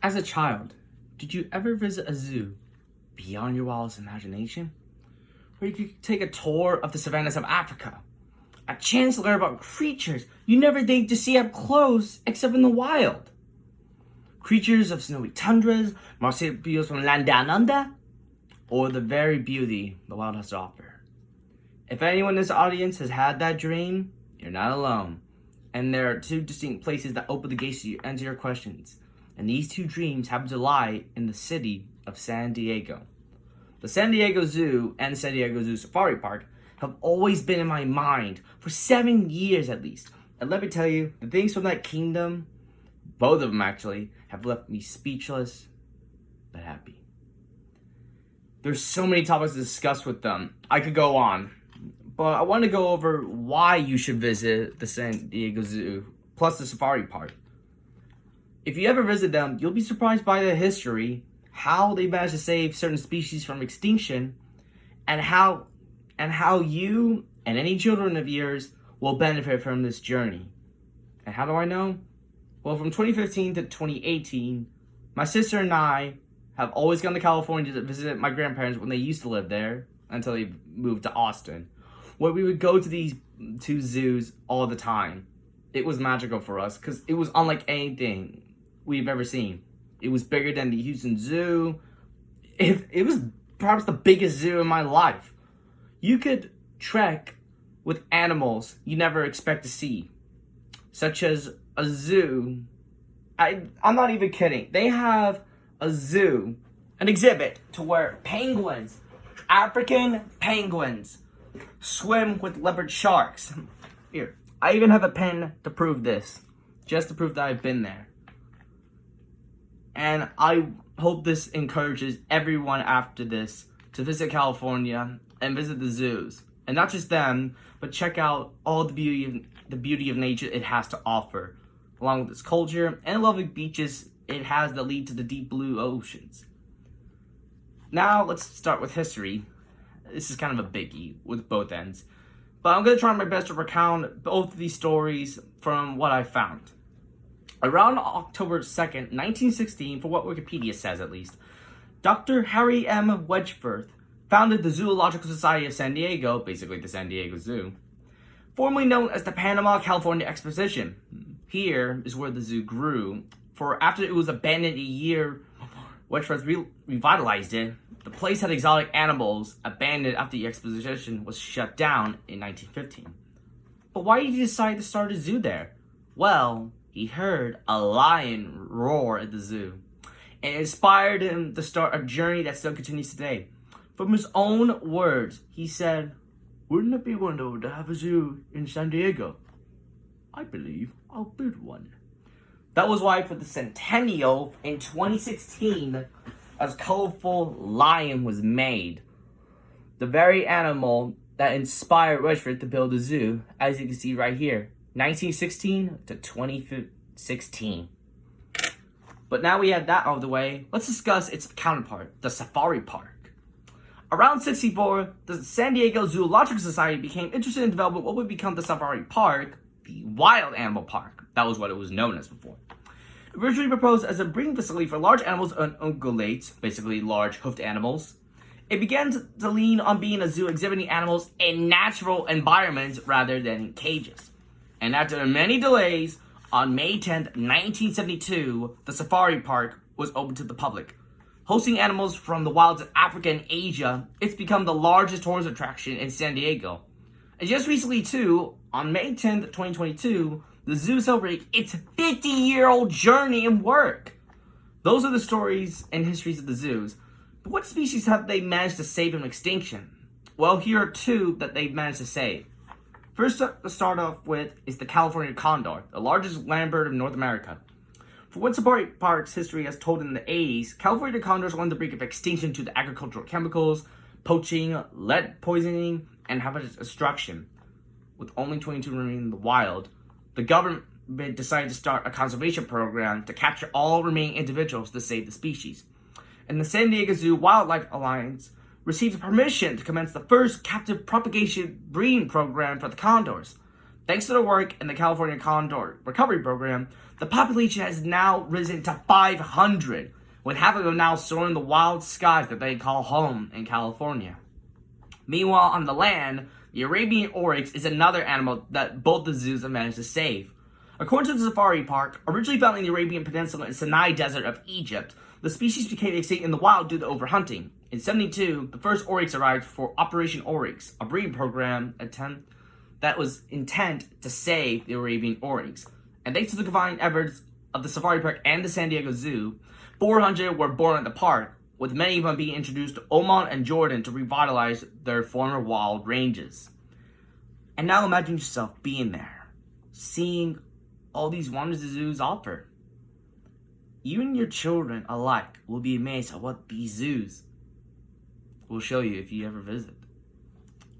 As a child, did you ever visit a zoo beyond your wildest imagination? Where you could take a tour of the savannas of Africa, a chance to learn about creatures you never think to see up close except in the wild. Creatures of snowy tundras, marsupials from land down under, or the very beauty the wild has to offer. If anyone in this audience has had that dream, you're not alone. And there are two distinct places that open the gates to answer your questions. And these two dreams happen to lie in the city of San Diego. The San Diego Zoo and San Diego Zoo Safari Park have always been in my mind for 7 years at least. And let me tell you, the things from that kingdom, both of them actually, have left me speechless but happy. There's so many topics to discuss with them. I could go on, but I want to go over why you should visit the San Diego Zoo plus the Safari Park. If you ever visit them, you'll be surprised by the history, how they managed to save certain species from extinction, and how you and any children of yours will benefit from this journey. And how do I know? Well, from 2015 to 2018, my sister and I have always gone to California to visit my grandparents when they used to live there until they moved to Austin, where we would go to these two zoos all the time. It was magical for us because it was unlike anything we've ever seen. It was bigger than the Houston Zoo. It was perhaps the biggest zoo in my life. You could trek with animals you never expect to see, such as a zoo. I'm not even kidding. They have a zoo, an exhibit to where penguins, African penguins, swim with leopard sharks. Here, I even have a pen to prove this, just to prove that I've been there. And I hope this encourages everyone after this to visit California and visit the zoos. And not just them, but check out all the beauty of nature it has to offer, along with its culture and lovely beaches it has that lead to the deep blue oceans. Now let's start with history. This is kind of a biggie with both ends, but I'm going to try my best to recount both of these stories from what I found. Around October 2nd, 1916, for what Wikipedia says at least, Dr. Harry M. Wedgeworth founded the Zoological Society of San Diego, basically the San Diego Zoo, formerly known as the Panama California Exposition. Here is where the zoo grew, for after it was abandoned a year, Wedgeworth revitalized it. The place had exotic animals abandoned after the exposition was shut down in 1915. But why did he decide to start a zoo there? Well, he heard a lion roar at the zoo, and it inspired him to start a journey that still continues today. From his own words, he said, "Wouldn't it be wonderful to have a zoo in San Diego? I believe I'll build one." That was why for the centennial in 2016, a colorful lion was made. The very animal that inspired Wedgeworth to build a zoo, as you can see right here, 1916 to 2016. But now we have that out of the way, let's discuss its counterpart, the Safari Park. Around 1964, the San Diego Zoological Society became interested in developing what would become the Safari Park, the Wild Animal Park. That was what it was known as before. Originally proposed as a breeding facility for large animals and ungulates, basically large hoofed animals, it began to lean on being a zoo exhibiting animals in natural environments rather than in cages. And after many delays, on May 10th, 1972, the Safari Park was open to the public. Hosting animals from the wilds of Africa and Asia, it's become the largest tourist attraction in San Diego. And just recently too, on May 10th, 2022, the zoo celebrated its 50-year-old journey and work. Those are the stories and histories of the zoos. But what species have they managed to save from extinction? Well, here are two that they've managed to save. First to start off with is the California condor, the largest land bird of North America. For what Safari Park's history has told in the 80s, California condors were on the brink of extinction due to agricultural chemicals, poaching, lead poisoning, and habitat destruction. With only 22 remaining in the wild, the government decided to start a conservation program to capture all remaining individuals to save the species. And the San Diego Zoo Wildlife Alliance received permission to commence the first captive propagation breeding program for the condors. Thanks to the work in the California Condor Recovery Program, the population has now risen to 500, with half of them now soaring the wild skies that they call home in California. Meanwhile, on the land, the Arabian oryx is another animal that both the zoos have managed to save. According to the safari park, originally found in the Arabian Peninsula and Sinai Desert of Egypt, the species became extinct in the wild due to overhunting. In 1972, the first oryx arrived for Operation Oryx, a breeding program that was intent to save the Arabian oryx. And thanks to the combined efforts of the safari park and the San Diego Zoo, 400 were born at the park, with many of them being introduced to Oman and Jordan to revitalize their former wild ranges. And now imagine yourself being there, seeing all these wonders the zoos offer. You and your children alike will be amazed at what these zoos will show you if you ever visit.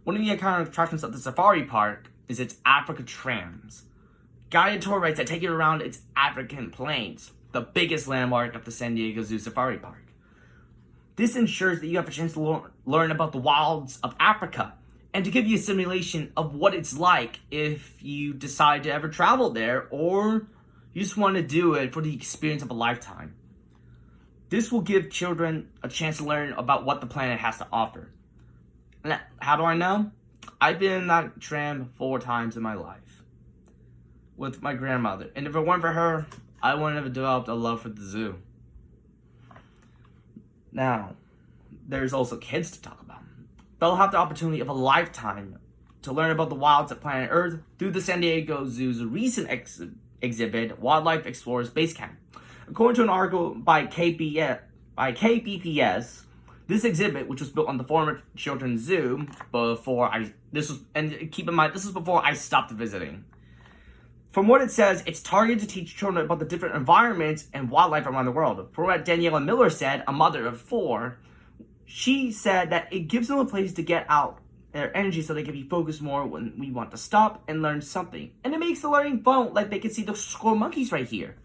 One of the iconic attractions of the safari park is its Africa trams, guided tour rides that take you around its African plains, the biggest landmark of the San Diego Zoo Safari Park. This ensures that you have a chance to learn about the wilds of Africa and to give you a simulation of what it's like if you decide to ever travel there or you just want to do it for the experience of a lifetime. This will give children a chance to learn about what the planet has to offer. And how do I know? I've been in that tram 4 times in my life with my grandmother. And if it weren't for her, I wouldn't have developed a love for the zoo. Now, there's also kids to talk about. They'll have the opportunity of a lifetime to learn about the wilds of planet Earth through the San Diego Zoo's recent exhibit, Wildlife Explorers Base Camp. According to an article by KBPS, this exhibit, which was built on the former Children's Zoo and keep in mind, this was before I stopped visiting. From what it says, it's targeted to teach children about the different environments and wildlife around the world. From what Daniela Miller said, a mother of 4, she said that it gives them a place to get out their energy so they can be focused more when we want to stop and learn something. And it makes the learning fun, like they can see the squirrel monkeys right here.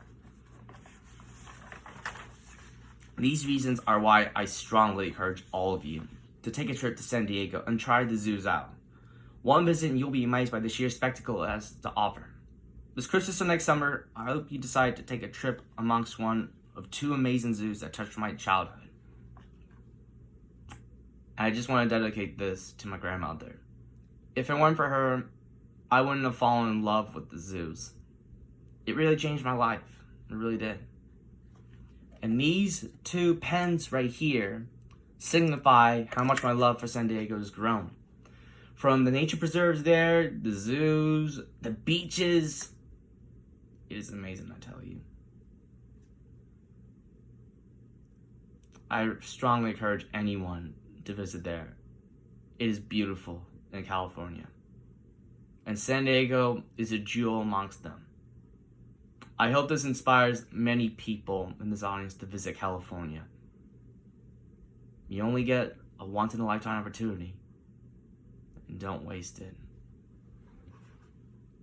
These reasons are why I strongly encourage all of you to take a trip to San Diego and try the zoos out. One visit and you'll be amazed by the sheer spectacle it has to offer. This Christmas or next summer, I hope you decide to take a trip amongst one of 2 amazing zoos that touched my childhood. I just want to dedicate this to my grandmother. If it weren't for her, I wouldn't have fallen in love with the zoos. It really changed my life. It really did. And these 2 pens right here signify how much my love for San Diego has grown. From the nature preserves there, the zoos, the beaches. It is amazing, I tell you. I strongly encourage anyone to visit there. It is beautiful in California. And San Diego is a jewel amongst them. I hope this inspires many people in this audience to visit California. You only get a once-in-a-lifetime opportunity. And don't waste it.